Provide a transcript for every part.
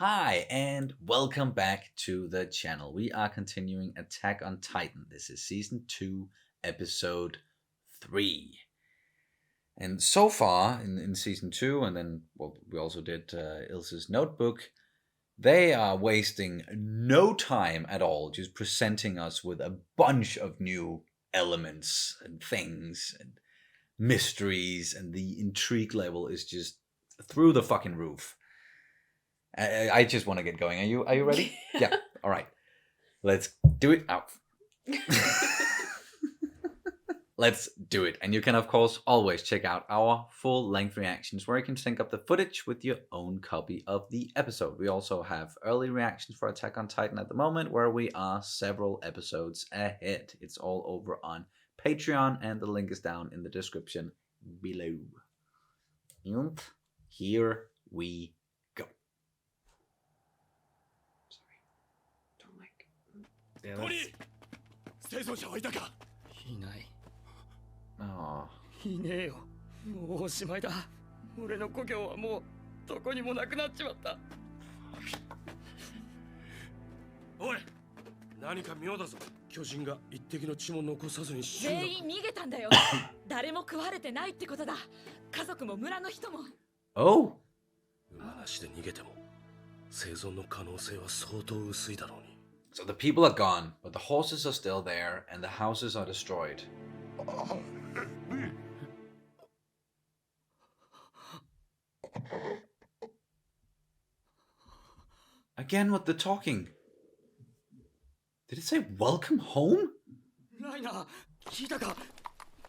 Hi, and welcome back to the channel. We are continuing Attack on Titan. This is season 2, episode 3. And so far in season 2, and then we also did Ilse's notebook, they are wasting no time at all, just presenting us with a bunch of new elements and things and mysteries, and the intrigue level is just through the fucking roof. I just want to get going. Are you ready? Yeah. All right. Let's do it. Out. Let's do it. And you can, of course, always check out our full-length reactions where you can sync up the footage with your own copy of the episode. We also have early reactions for Attack on Titan at the moment, where we are several episodes ahead. It's all over on Patreon, and the link is down in the description below. And here we go. トニー、生存者はいたか？いない。ああ。いねえよ。もうおしまいだ。俺の故郷はもうどこにもなくなっちまった。おい、何か妙だぞ。巨人が一滴の血も残さずに全員逃げたんだよ。誰も食われてないってことだ。家族も村の人も。Oh。馬なしで逃げても生存の可能性は相当薄いだろうに。 So the people are gone, but the horses are still there, and the houses are destroyed. Again with the talking. Did it say welcome home? ライナー、聞いたか？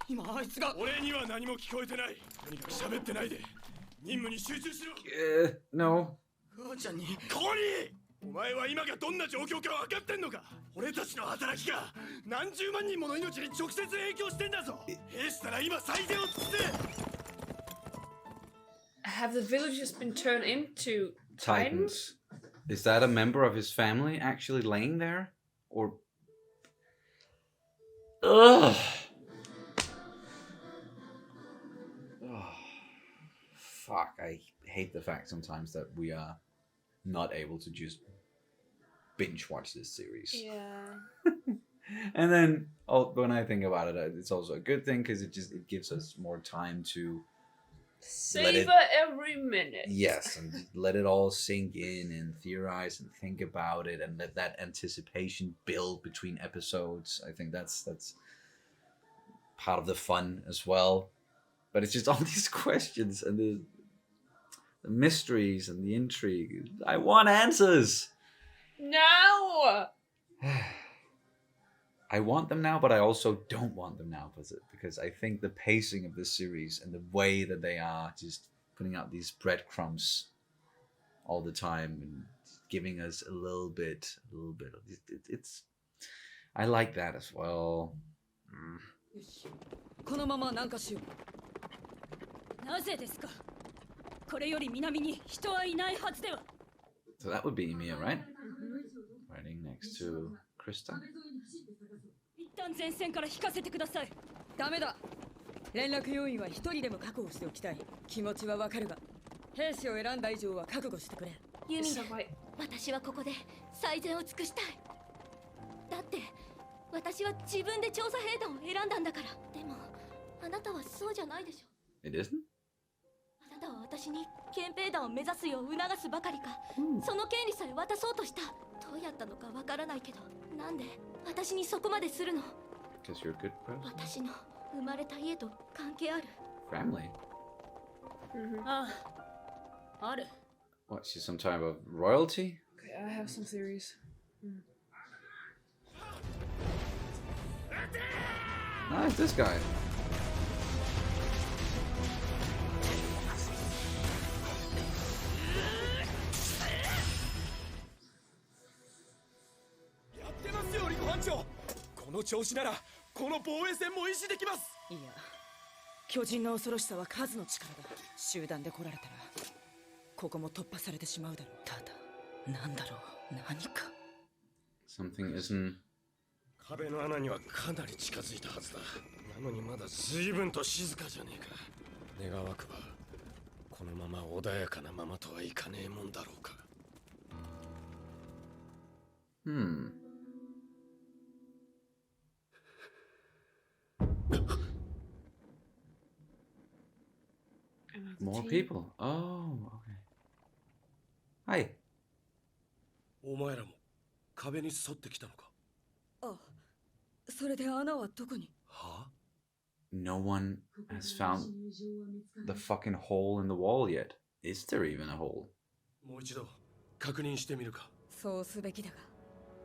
今あいつが。俺には何も聞こえてない。とにかく喋ってないで。任務に集中しろ。No. 母ちゃんに。コニー！ お前は今がどんな状況か分かってんのか？俺たちの働きが何十万人もの命に直接影響してんだぞ。兵士なら今最善を尽くせ。 Have the villagers been turned into Titans? Is that a member of his family actually laying there? Or... Ugh! Oh, fuck, I hate the fact sometimes that we are not able to just binge watch this series. Yeah. And then when I think about it, it's also a good thing because it gives us more time to savor every minute. Yes, and let it all sink in and theorize and think about it, and let that anticipation build between episodes. I think that's part of the fun as well. But it's just all these questions and the mysteries and the intrigue. I want answers. Now. I want them now, but I also don't want them now because I think the pacing of this series and the way that they are just putting out these breadcrumbs all the time and giving us a little bit of it's. I like that as well. このままなんかしよう。なぜですか？これより南に人はいないはずでは。 So that would be Emiya, right? Riding next to Krista. 一旦前線から引かせてください。ダメだ。連絡要員は一人でも確保しておきたい。気持ちはわかるが、兵士を選んだ以上は覚悟してくれ。ユミナ、私はここで最善を尽くしたい。だって私は自分で調査兵団を選んだんだから。でもあなたはそうじゃないでしょ。 It isn't? あなたは私に憲兵団を目指すよう促すばかりか、その権利さえ渡そうとした。どうやったのかわからないけど、なんで私にそこまでするの？ Because you're a good person. 私の生まれた家と関係ある？ Family. ああ、ある。 What? She's some type of royalty? Okay, I have some theories. Nice, this guy. Yo, この調子ならこの防衛戦も維持できます。いや、巨人の恐ろしさは数の力だ。集団で来られたらここも突破されてしまうだろう。ただ、なんだろう、何か。 Something isn't. 壁の穴にはかなり近づいたはずだ。なのにまだ随分と静かじゃねえか。願わくばこのまま穏やかなままとはいかねえもんだろうか。Hmm. More people. Oh, okay. Hi. お前らも壁に沿ってきたのか。あ、それで穴はどこに？はあ No one has found the fucking hole in the wall yet. Is there even a hole? もう一度確認してみるか。そうすべきだが、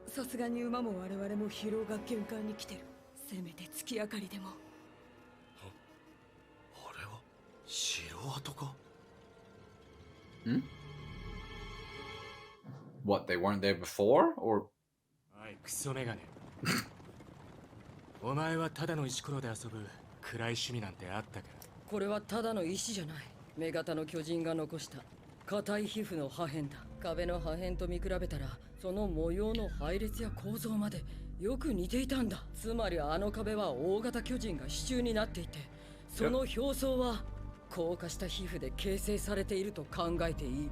さすがに馬も我々も疲労が限界に来てる。せめて月明かりでも。あれは城跡か。 Hmm? What, they weren't there before? Or おいクソメガネお前はただの石ころで遊ぶ暗い趣味なんてあったか。これはただの石じゃない。女型の巨人が残した硬い皮膚の破片だ。壁の破片と見比べたらその模様の配列や構造までよく似ていたんだ。つまりあの壁は大型巨人が支柱になっていて、その表層は硬化した皮膚で形成されていると考えていい。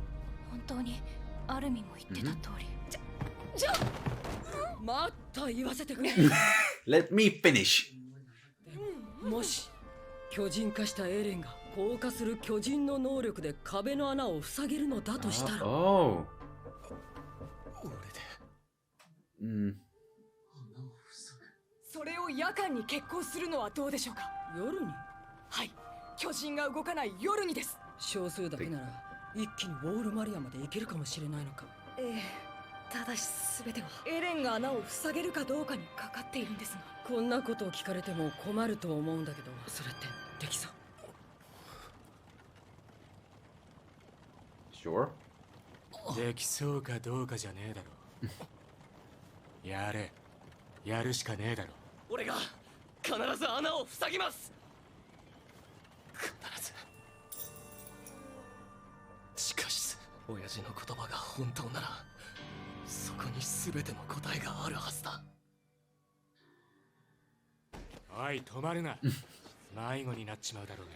本当にアルミも言ってた通り。じゃ待った言わせてくれlet me finish. もし巨人化したエレンが硬化する巨人の能力で壁の穴を塞げるのだとしたら、 Oh. 俺で Hmm. それを夜間に決行するのはどうでしょうか。夜に？はい、巨人が動かない夜にです。少数だけなら一気にウォールマリアまで行けるかもしれないのか。ええ、ただし全てはエレンが穴を塞げるかどうかにかかっているんですが。こんなことを聞かれても困ると思うんだけど、それってできそう？ Sure. できそうかどうかじゃねえだろやれ、やるしかねえだろ。俺が必ず穴を塞ぎます。必ず。しかし親父の言葉が本当ならそこに全ての答えがあるはずだ。おい止まるな迷子になっちまうだろうが。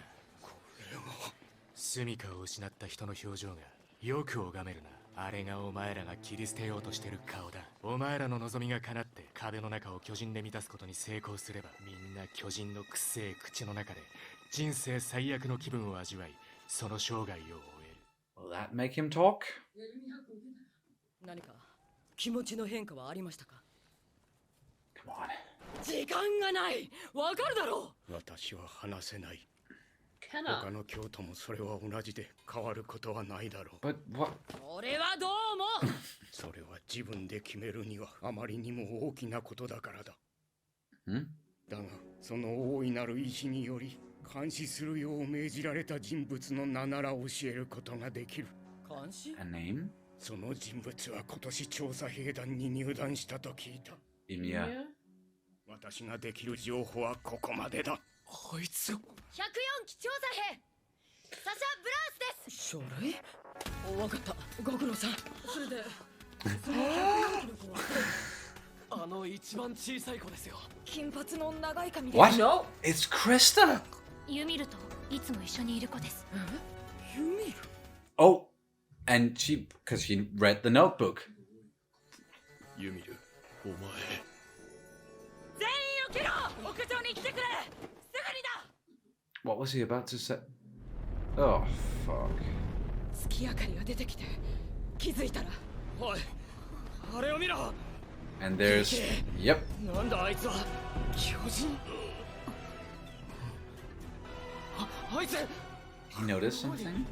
住処を失った人の表情がよく拝めるな。あれがお前らが切り捨てようとしてる顔だ。お前らの望みが叶って壁の中を巨人で満たすことに成功すれば、みんな巨人のくせえ口の中で人生最悪の気分を味わい、その生涯を終える。 Will that make him talk? 何か気持ちの変化はありましたか？ Come on. 時間がない。わかるだろう。私は話せない。 Can 他 I? の教徒もそれは同じで変わることはないだろう。 But what? 俺はどうもそれは自分で決めるにはあまりにも大きなことだからだ。 Hmm? だがその大いなる意志により監視するよう命じられた人物の名なら教えることができる。監視？ A name? その人物は今年調査兵団に入団したと聞いた。 Emiya. 私ができる情報はここまでだ。あいつ104機調査兵サシャ・ブラウスです。書類？お、わかった。ご苦労さん。それであの一番小さい子ですよ。金髪の長い髪で。 What? No. It's Krista. ユミルといつも一緒にいる子です。ユミル？ Oh, and because she read the notebook. ユミル、お前。全員起きろ！屋上に来てくれ！すぐにだ！ What was he about to say? Oh, fuck. 月明かりが出てきて気づいたら。おい、あれを見ろ。 And there's... Yep. なんだあいつは。巨人。あいつ。 He noticed something?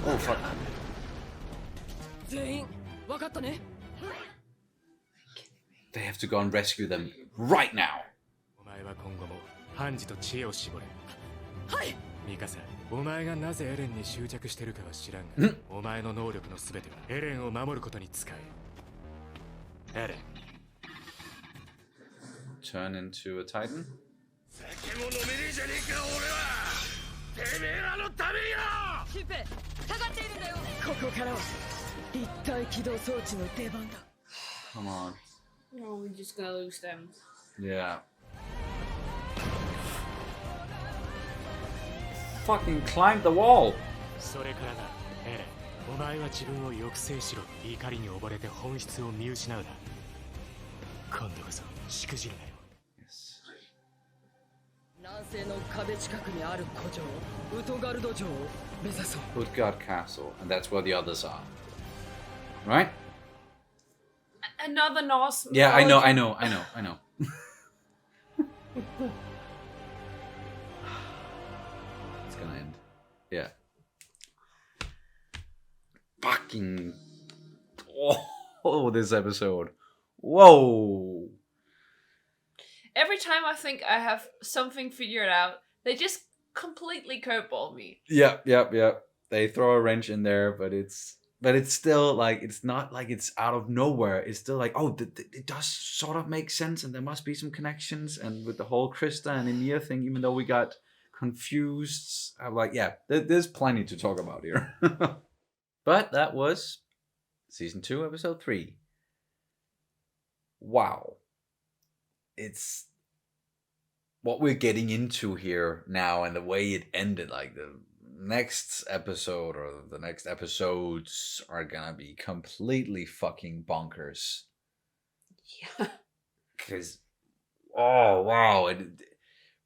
Oh, fuck. 全員分かったね。 They have to go and rescue them right now. お前は今後も判事と知恵を絞れ。はい。ミカサ、お前がなぜエレンに執着してるかは知らんが、んお前の能力のすべてはエレンを守ることに使え。エレン。 Turn into a titan? 酒も飲めねえじゃねえか俺は。てめえらのためよ。シュウペイ、かかっているんだよ。ここからは立体起動装置の出番だ。 Come on. No, we're just gonna lose them. Yeah. Fucking climb the wall. それからだ、エレン。お前は自分を抑制しろ。怒りに溺れて本質を見失うな。今度こそしくじるなよ。 Yes. 南西の壁近くにある古城ウトガルド城を目指そう。 Utgard Castle, and that's where the others are. Right? Another Norse. Yeah, I mythology. know. It's gonna end. Yeah. Fucking. Oh, this episode. Whoa. Every time I think I have something figured out, they just completely curveball me. Yep. They throw a wrench in there, but it's still like, it's not like it's out of nowhere. It's still like, oh, it does sort of make sense, and there must be some connections. And with the whole Krista and Emir thing, even though we got confused, I'm like, yeah, there's plenty to talk about here. But that was season 2, episode 3. Wow. It's what we're getting into here now, and the way it ended. Like, the next episode or the next episodes are gonna be completely fucking bonkers. Yeah. Because, oh wow,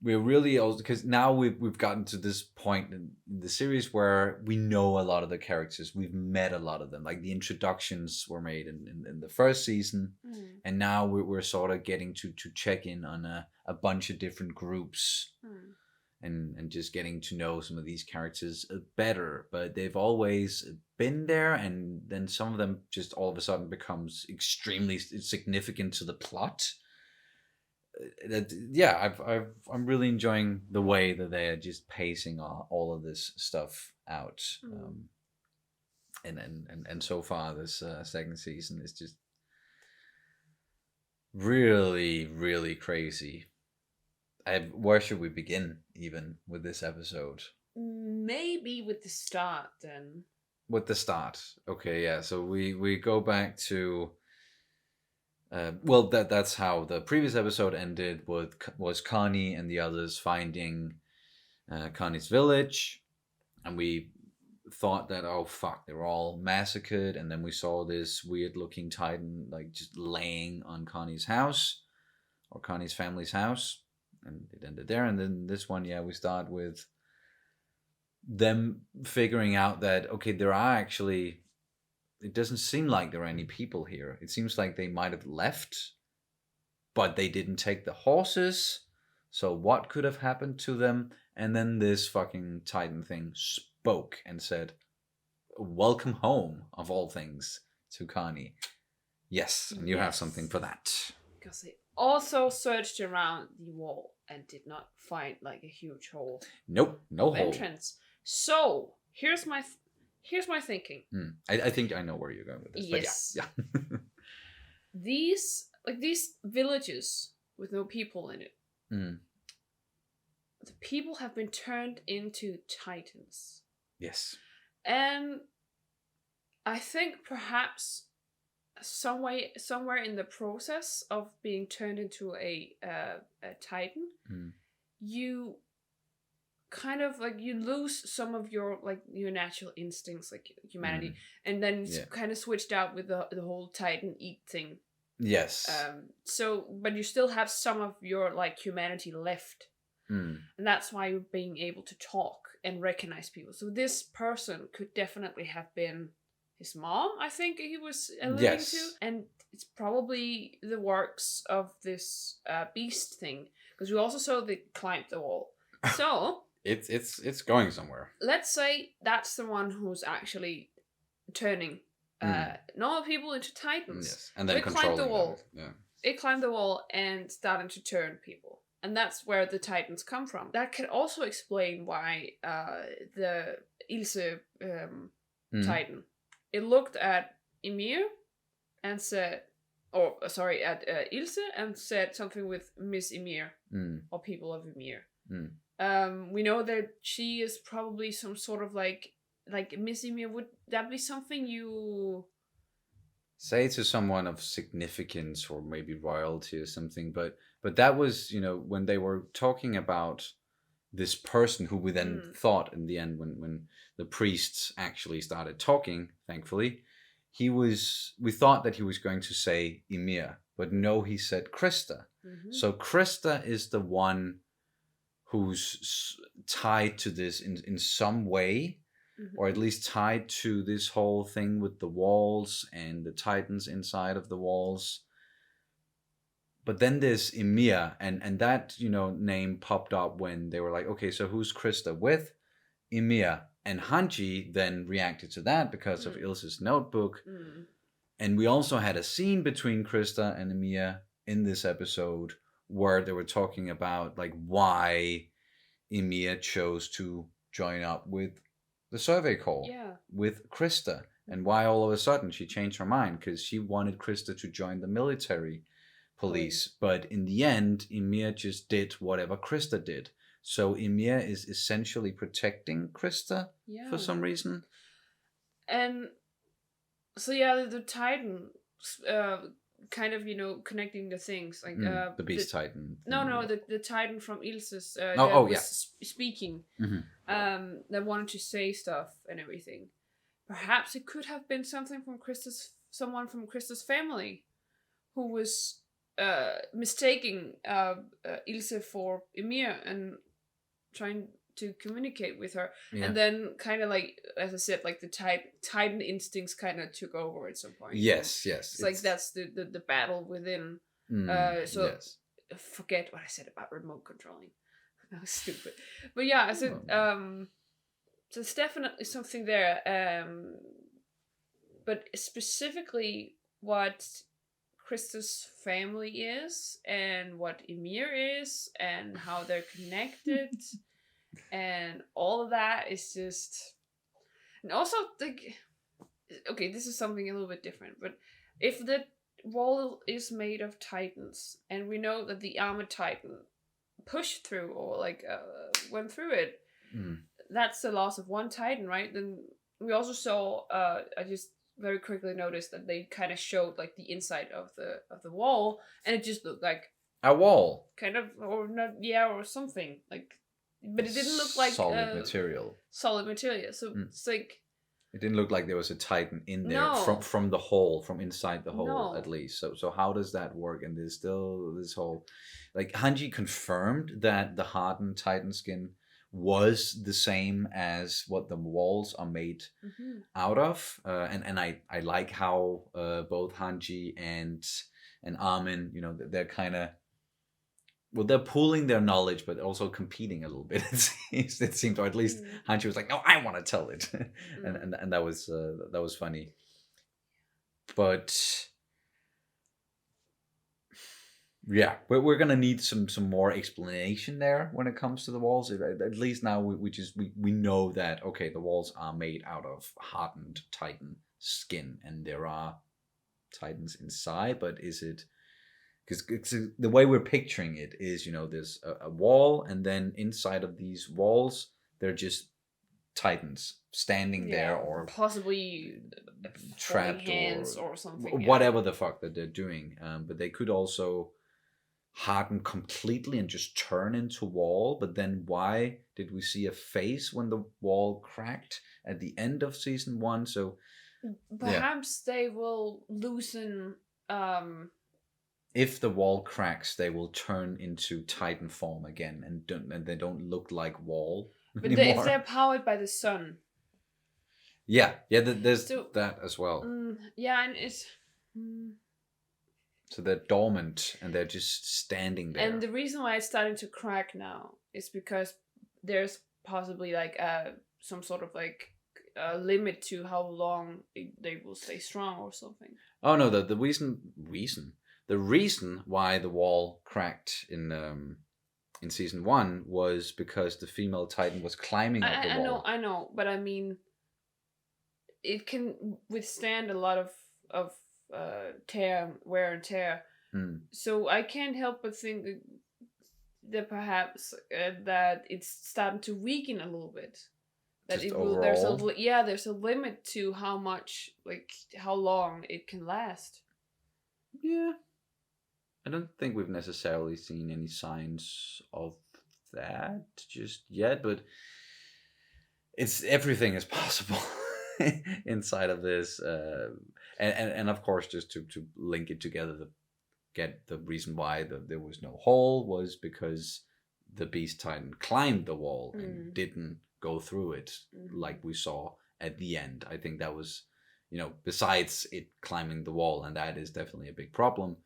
we're really also, because now we've gotten to this point in the series where we know a lot of the characters. We've met a lot of them. Like, the introductions were made in the first season, and now we're sort of getting to check in on a bunch of different groups. And just getting to know some of these characters better. But they've always been there, and then some of them just all of a sudden becomes extremely significant to the plot. I'm really enjoying the way that they are just pacing all of this stuff out. And so far, this second season is just really, really crazy. Where should we begin, even, with this episode? Maybe with the start, then. With the start. Okay, yeah. So we go back to... that's how the previous episode ended, was Connie and the others finding Connie's village. And we thought that, oh, fuck, they were all massacred. And then we saw this weird-looking Titan, like, just laying on Connie's house, or Connie's family's house. And it ended there. And then this one, we start with them figuring out that, okay, there are actually... It doesn't seem like there are any people here. It seems like they might have left, but they didn't take the horses. So what could have happened to them? And then this fucking Titan thing spoke and said, welcome home, of all things, to Connie. Yes, and you have something for that. Because they also searched around the wall and did not find, like, a huge hole. Nope, no hole. Entrance. So, here's my thinking. I think I know where you're going with this. Yes. But yeah. These villages with no people in it. The people have been turned into titans. Yes. And I think perhaps somewhere in the process of being turned into a titan, you kind of, like, you lose some of your, like, your natural instincts, like humanity, and then it's kind of switched out with the whole Titan eat thing. Yes. But you still have some of your, like, humanity left, and that's why you're being able to talk and recognize people. So this person could definitely have been his mom, I think he was alluding to, and it's probably the works of this beast thing, because we also saw they climbed the wall. So it's going somewhere. Let's say that's the one who's actually turning normal people into titans. Yes, and then it climbed the wall. Yeah. It climbed the wall and started to turn people, and that's where the titans come from. That could also explain why the Ilse Titan. It looked at Emir and said, at Ilse and said something with Miss Emir or people of Emir. We know that she is probably some sort of like Miss Emir. Would that be something you say to someone of significance or maybe royalty or something? But that was, when they were talking about this person who we then thought in the end, when the priests actually started talking, thankfully, we thought that he was going to say Ymir, but no, he said Krista. So Krista is the one who's tied to this in some way, or at least tied to this whole thing with the walls and the titans inside of the walls. But then there's Ymir, and that, name popped up when they were like, okay, so who's Krista with? Ymir. And Hanji then reacted to that because of Ilse's notebook. And we also had a scene between Krista and Ymir in this episode where they were talking about like why Ymir chose to join up with the survey call with Krista, and why all of a sudden she changed her mind, because she wanted Krista to join the military police. But in the end, Ymir just did whatever Krista did. So Ymir is essentially protecting Krista for some reason. And so the Titan, kind of connecting the things like the Beast Titan. No, the Titan from Ilse's speaking. That wanted to say stuff and everything. Perhaps it could have been someone from Krista's family, who was mistaking Ilse for Ymir and trying to communicate with her, and then kind of like, as I said, like the Titan instincts kind of took over at some point. Yes. It's like that's the battle within. Forget what I said about remote controlling. That was stupid. But yeah, I said so it's definitely something there. But specifically what Krista's family is and what Ymir is and how they're connected and all of that is just, and also like, okay, this is something a little bit different, but if the wall is made of titans and we know that the armored titan pushed through or like went through it, that's the loss of one titan, right? Then we also saw I just very quickly noticed that they kind of showed like the inside of the wall, and it just looked like a wall, kind of, or not, or something like, but it didn't look like solid material. So it's like it didn't look like there was a titan in there from the hole, from inside the hole at least. So how does that work? And there's still this whole, like, Hanji confirmed that the hardened titan skin was the same as what the walls are made out of, and I like how both Hanji and Armin, they're kind of, well, they're pooling their knowledge but also competing a little bit. It seemed, or at least Hanji was like, no, I want to tell it. and that was funny. But yeah, we're gonna need some more explanation there when it comes to the walls. At least now we know that, okay, the walls are made out of hardened titan skin and there are titans inside. But is it, because the way we're picturing it is, there's a wall, and then inside of these walls they're just titans standing there, or possibly trapped hands or something, whatever the fuck that they're doing. But they could also harden completely and just turn into wall. But then why did we see a face when the wall cracked at the end of season 1? So perhaps they will loosen, if the wall cracks, they will turn into titan form again, and they don't look like wall but anymore. If they're powered by the sun, there's that as well. And it's so they're dormant and they're just standing there. And the reason why it's starting to crack now is because there's possibly like some sort of like a limit to how long they will stay strong or something. Oh no, the reason why the wall cracked in season 1 was because the female titan was climbing up the wall. I know, but I mean, it can withstand a lot of wear and tear. So I can't help but think that perhaps that it's starting to weaken a little bit. That just it will. overall? There's a limit to how much, like how long it can last. Yeah. I don't think we've necessarily seen any signs of that just yet, but everything is possible inside of this, and of course, just to link it together, get the reason why there was no hole was because the Beast Titan climbed the wall and didn't go through it like we saw at the end. I think that was, besides it climbing the wall, and that is definitely a big problem,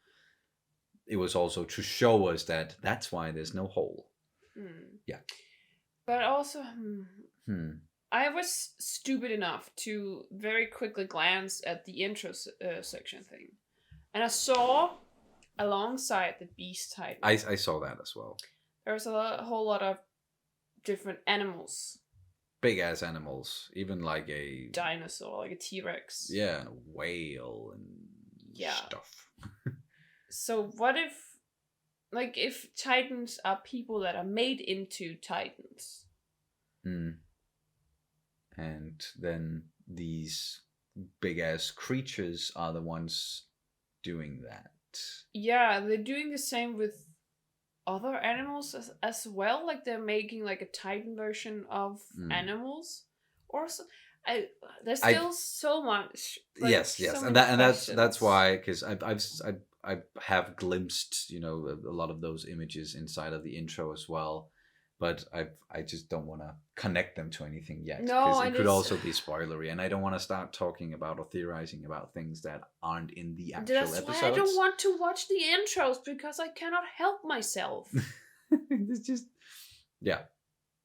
it was also to show us that that's why there's no hole. Yeah. But also, I was stupid enough to very quickly glance at the intro section thing. And I saw, alongside the Beast Titan, I saw that as well. There's a whole lot of different animals. Big ass animals, even like a dinosaur, like a T-Rex. Yeah, and a whale and stuff. So what if Titans are people that are made into Titans? And then these big ass creatures are the ones doing that. Yeah, they're doing the same with other animals as well. Like they're making like a Titan version of animals, or so. There's still so much. Like, yes, and that's why, because I have glimpsed a lot of those images inside of the intro as well, but I just don't want to connect them to anything yet, because it could also be spoilery, and I don't want to start talking about or theorizing about things that aren't in the actual episodes. That's why I don't want to watch the intros, because I cannot help myself. It's just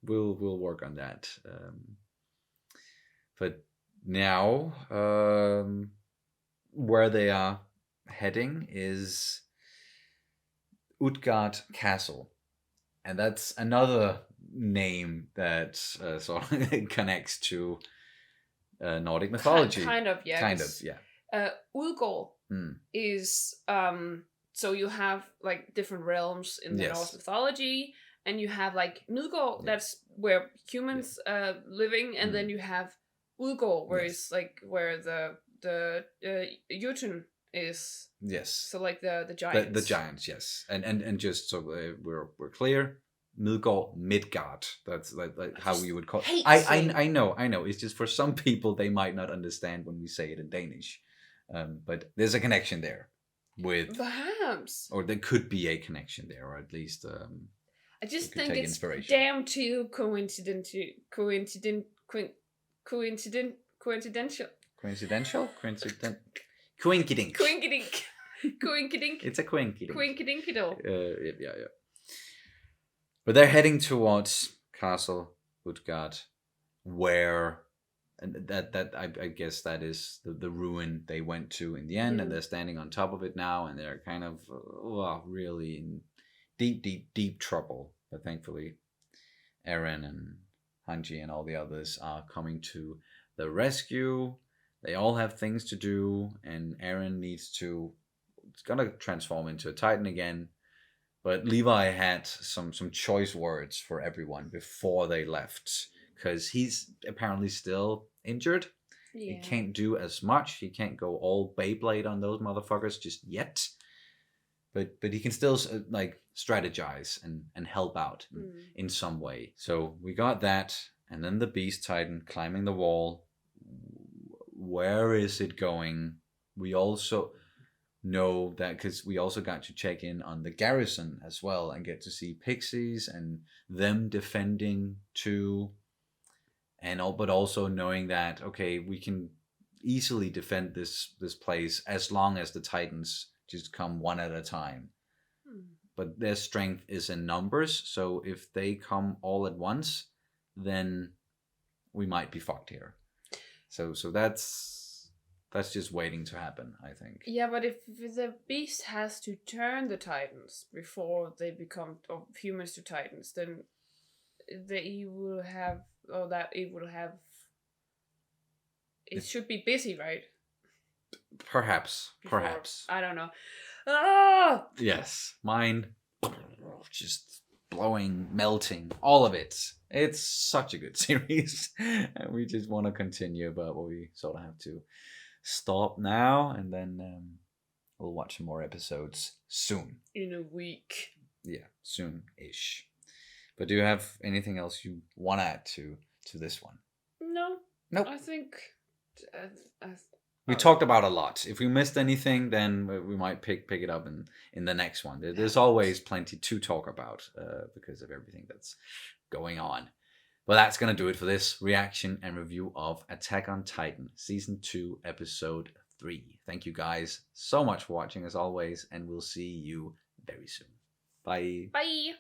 we'll work on that. But now, where they are heading is Utgard Castle. And that's another name that sort of connects to Nordic mythology. Kind of, yeah. Udgård is... so you have like different realms in the Norse mythology. And you have like Midgård, that's where humans living. And then you have Udgård, where it's like where the Jotun is. Yes. So like the giants. The giants, yes. And just so we're clear, Midgård. That's like how we would call it. I know. It's just for some people they might not understand when we say it in Danish. But there's a connection there with perhaps. Or there could be a connection there, or at least I just think it's damn too coincidental. Quinkydink. Quinkydink. It's a quinkydink. Quinkydinkiddle. Yeah. But they're heading towards Castle Utgard, where, and that I guess that is the ruin they went to in the end, and they're standing on top of it now, and they're kind of really in deep trouble. But thankfully, Eren and Hanji and all the others are coming to the rescue. They all have things to do, and Eren it's gonna transform into a Titan again. But Levi had some choice words for everyone before they left, because he's apparently still injured. Yeah. He can't do as much. He can't go all Beyblade on those motherfuckers just yet. But he can still like strategize and help out in some way. So we got that, and then the Beast Titan climbing the wall. Where is it going? We also know that because we also got to check in on the garrison as well and get to see pixies and them defending too, but also knowing that we can easily defend this place as long as the Titans just come one at a time. But their strength is in numbers, so if they come all at once, then we might be fucked here. So that's just waiting to happen, I think. Yeah, but if the Beast has to turn the Titans before they become humans to Titans, then it should be busy, right? Perhaps. I don't know. Ah! Yes, mind just blowing, melting, all of it. It's such a good series, and we just want to continue, but we sort of have to stop now, and then we'll watch some more episodes soon. In a week. Yeah, soon-ish. But do you have anything else you want to add to this one? No. Nope. I think We talked about a lot. If we missed anything, then we might pick it up in the next one. There's always plenty to talk about because of everything that's going on. Well, that's going to do it for this reaction and review of Attack on Titan, Season 2, Episode 3. Thank you guys so much for watching as always, and we'll see you very soon. Bye. Bye.